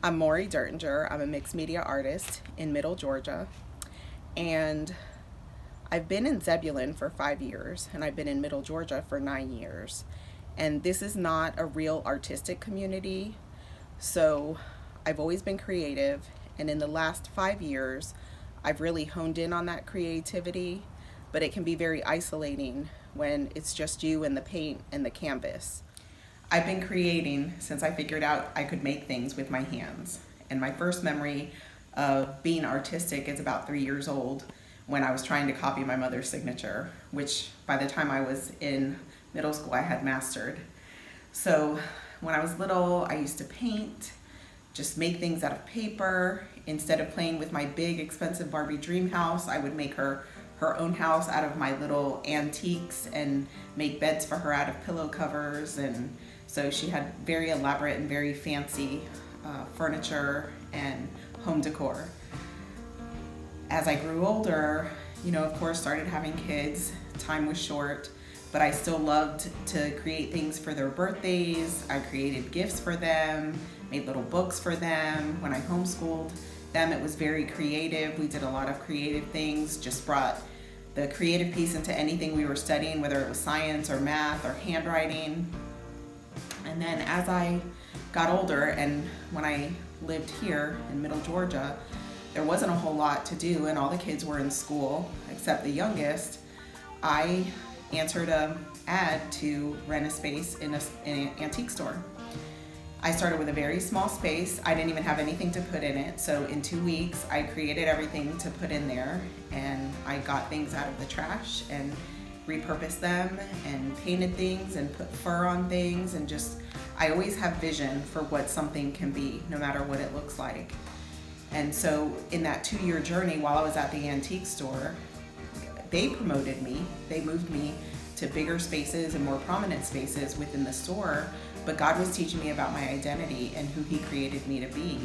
I'm Maury Dertinger. I'm a mixed media artist in Middle Georgia. And I've been in Zebulon for 5 years, and I've been in Middle Georgia for 9 years. And this is not a real artistic community. So I've always been creative. And in the last 5 years, I've really honed in on that creativity. But it can be very isolating when it's just you and the paint and the canvas. I've been creating since I figured out I could make things with my hands. And my first memory of being artistic is about 3 years old when I was trying to copy my mother's signature, which by the time I was in middle school I had mastered. So when I was little, I used to paint, just make things out of paper. Instead of playing with my big expensive Barbie dream house, I would make her own house out of my little antiques and make beds for her out of pillow covers. And so she had very elaborate and very fancy furniture and home decor. As I grew older, of course, started having kids. Time was short, but I still loved to create things for their birthdays. I created gifts for them, made little books for them. When I homeschooled them, it was very creative. We did a lot of creative things, just brought the creative piece into anything we were studying, whether it was science or math or handwriting. And then as I got older, and when I lived here in Middle Georgia, there wasn't a whole lot to do, and all the kids were in school except the youngest. I answered an ad to rent a space in an antique store. I started with a very small space. I didn't even have anything to put in it. So in 2 weeks, I created everything to put in there, and I got things out of the trash and repurposed them and painted things and put fur on things, and I always have vision for what something can be, no matter what it looks like. And so in that 2-year journey, while I was at the antique store, they promoted me. They moved me to bigger spaces and more prominent spaces within the store. But God was teaching me about my identity and who He created me to be.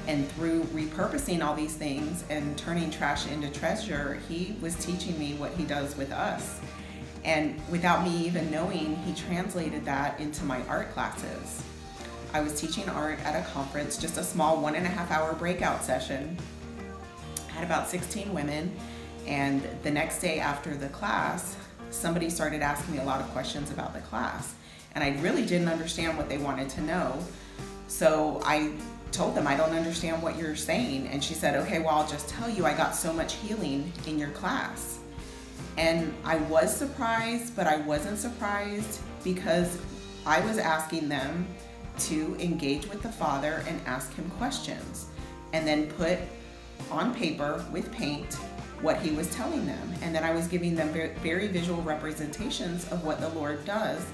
And through repurposing all these things and turning trash into treasure, He was teaching me what He does with us. And without me even knowing, He translated that into my art classes. I was teaching art at a conference, just a small 1.5-hour breakout session. I had about 16 women, and the next day after the class, somebody started asking me a lot of questions about the class. And I really didn't understand what they wanted to know. So I told them, I don't understand what you're saying. And she said, okay, well, I'll just tell you, I got so much healing in your class. And I was surprised, but I wasn't surprised, because I was asking them to engage with the Father and ask Him questions, and then put on paper with paint what He was telling them. And then I was giving them very visual representations of what the Lord does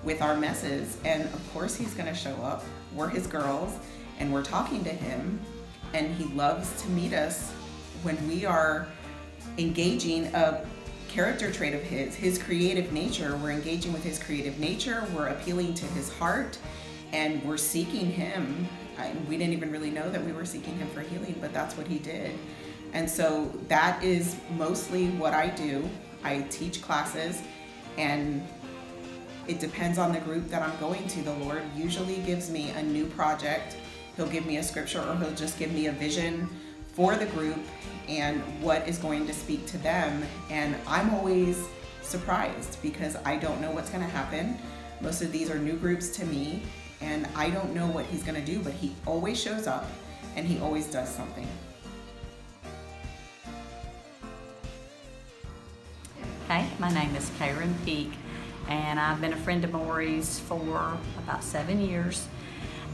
with our messes. And of course He's going to show up. We're His girls, and we're talking to Him, and He loves to meet us when we are engaging a character trait of His creative nature. We're engaging with His creative nature, we're appealing to His heart, and we're seeking Him. We didn't even really know that we were seeking Him for healing, but that's what He did. And so that is mostly what I do. I teach classes, and it depends on the group that I'm going to. The Lord usually gives me a new project. He'll give me a scripture, or He'll just give me a vision for the group and what is going to speak to them. And I'm always surprised, because I don't know what's going to happen. Most of these are new groups to me, and I don't know what He's going to do, but He always shows up, and He always does something. Hey, my name is Karen Peak, and I've been a friend of Maury's for about 7 years.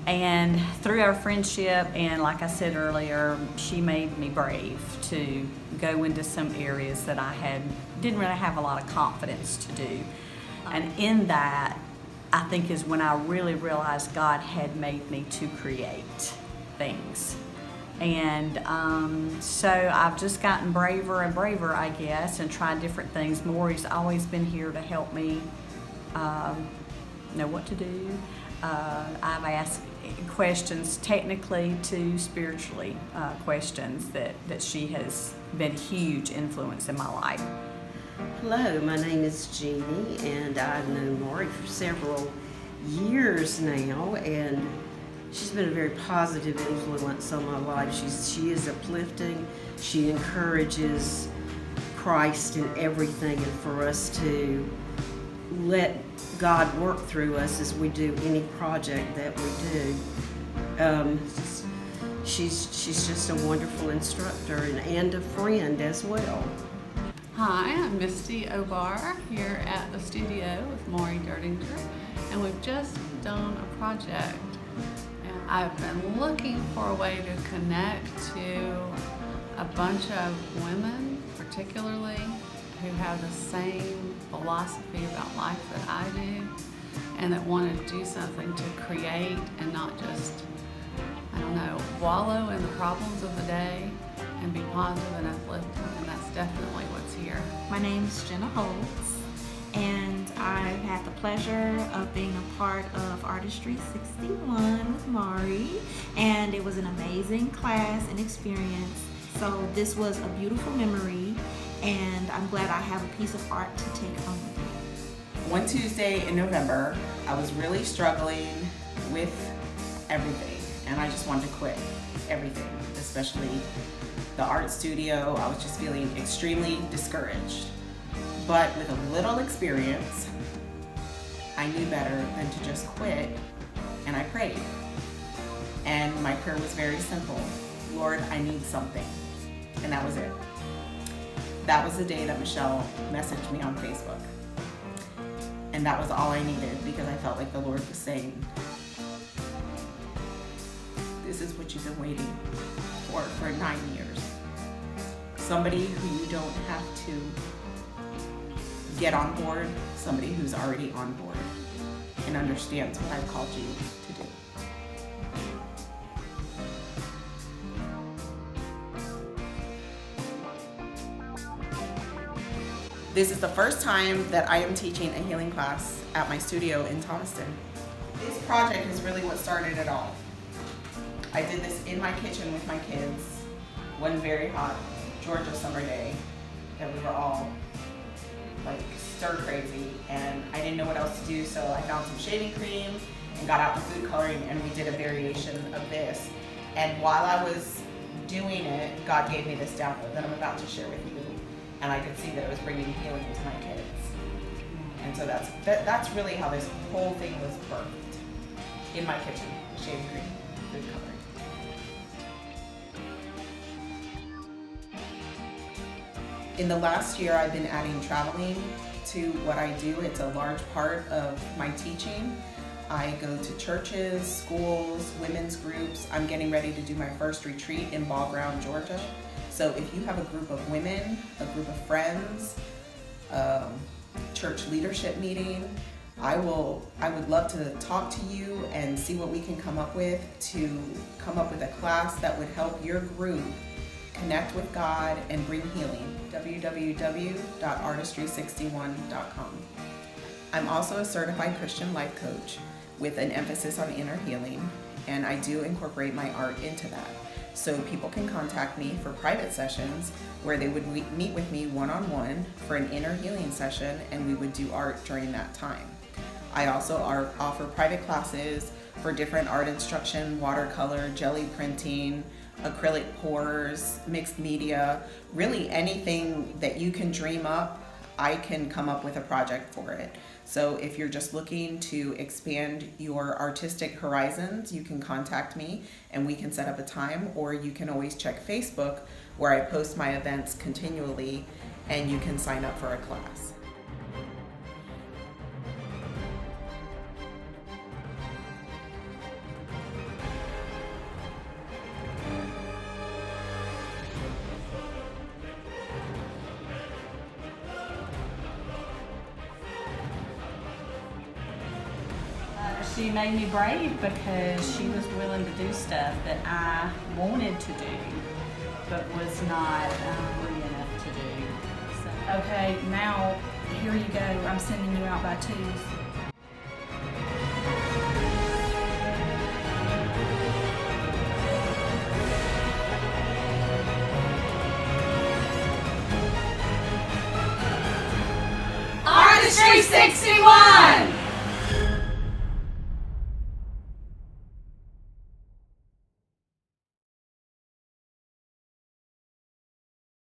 And through our friendship, and like I said earlier, she made me brave to go into some areas that I didn't really have a lot of confidence to do. And in that, I think, is when I really realized God had made me to create things. And so I've just gotten braver and braver, I guess, and tried different things. Maury's always been here to help me know what to do. I've asked questions technically to spiritually questions that she has been a huge influence in my life. Hello, my name is Jeannie, and I've known Maury for several years now, and she's been a very positive influence on my life. She is uplifting. She encourages Christ in everything, and for us to let God work through us as we do any project that we do. She's just a wonderful instructor and a friend as well. Hi, I'm Misty Obar here at the studio with Maury Dirtinger, and we've just done a project. And I've been looking for a way to connect to a bunch of women, particularly, who have the same philosophy about life that I do, and that want to do something to create and not just, I don't know, wallow in the problems of the day and be positive and uplifting, and that's definitely what's here. My name's Jenna Holtz, and I've had the pleasure of being a part of Artistry 61 with Maury, and it was an amazing class and experience. So this was a beautiful memory, and I'm glad I have a piece of art to take home with me. One Tuesday in November, I was really struggling with everything, and I just wanted to quit everything, especially the art studio. I was just feeling extremely discouraged. But with a little experience, I knew better than to just quit, and I prayed. And my prayer was very simple. Lord, I need something. And that was it. That was the day that Michelle messaged me on Facebook. And that was all I needed, because I felt like the Lord was saying, this is what you've been waiting for 9 years. Somebody who you don't have to get on board, somebody who's already on board and understands what I've called you to do. This is the first time that I am teaching a healing class at my studio in Thomaston. This project is really what started it all. I did this in my kitchen with my kids one very hot Georgia summer day that we were all like stir crazy, and I didn't know what else to do, so I found some shaving cream and got out the food coloring, and we did a variation of this. And while I was doing it, God gave me this download that I'm about to share with you, and I could see that it was bringing healing to my kids. And so that's really how this whole thing was birthed, in my kitchen, shaving cream, food coloring. In the last year, I've been adding traveling to what I do. It's a large part of my teaching. I go to churches, schools, women's groups. I'm getting ready to do my first retreat in Ball Ground, Georgia. So if you have a group of women, a group of friends, church leadership meeting, I would love to talk to you and see what we can come up with to come up with a class that would help your group connect with God and bring healing. www.artistry61.com. I'm also a certified Christian life coach with an emphasis on inner healing, and I do incorporate my art into that. So people can contact me for private sessions where they would meet with me one-on-one for an inner healing session, and we would do art during that time. I also offer private classes for different art instruction, watercolor, jelly printing, acrylic pours, mixed media, really anything that you can dream up, I can come up with a project for it. So if you're just looking to expand your artistic horizons, you can contact me and we can set up a time, or you can always check Facebook where I post my events continually and you can sign up for a class. She made me brave because she was willing to do stuff that I wanted to do, but was not free enough to do. So. Okay, now here you go. I'm sending you out by twos. Artistry 61!